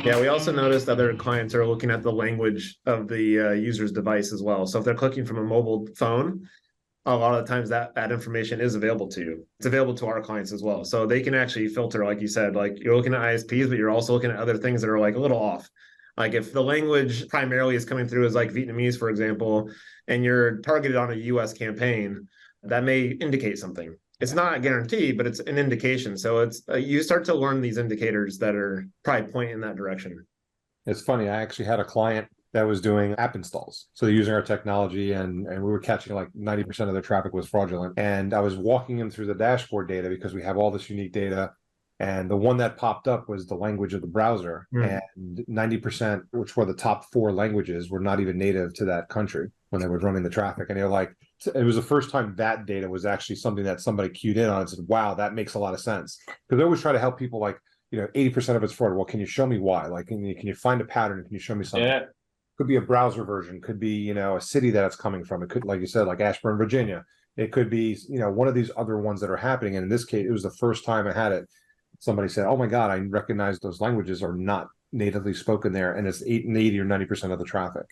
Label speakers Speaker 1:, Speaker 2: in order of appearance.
Speaker 1: Yeah, we also noticed other clients are looking at the language of the user's device as well. So if they're clicking from a mobile phone, a lot of times that information is available to you. It's available to our clients as well. So they can actually filter, like you said, like you're looking at ISPs, but you're also looking at other things that are like a little off. Like if the language primarily is coming through as like Vietnamese, for example, and you're targeted on a US campaign, that may indicate something. It's not a guarantee, but it's an indication. So it's you start to learn these indicators that are probably pointing in that direction.
Speaker 2: It's funny. I actually had a client that was doing app installs. So they're using our technology and we were catching like 90% of their traffic was fraudulent. And I was walking them through the dashboard data because we have all this unique data. And the one that popped up was the language of the browser. And 90%, which were the top 4 languages, were not even native to that country when they were running the traffic. And they were like, it was the first time that data was actually something that somebody queued in on and said, wow, that makes a lot of sense. Because they always try to help people like, 80% of it's fraud. Well, can you show me why? Like, can you find a pattern? Can you show me something?
Speaker 3: Yeah.
Speaker 2: Could be a browser version, could be, a city that it's coming from. It could, like you said, like Ashburn, Virginia. It could be, one of these other ones that are happening. And in this case, it was the first time I had it. Somebody said, oh my God, I recognize those languages are not natively spoken there. And it's 80 or 90% of the traffic.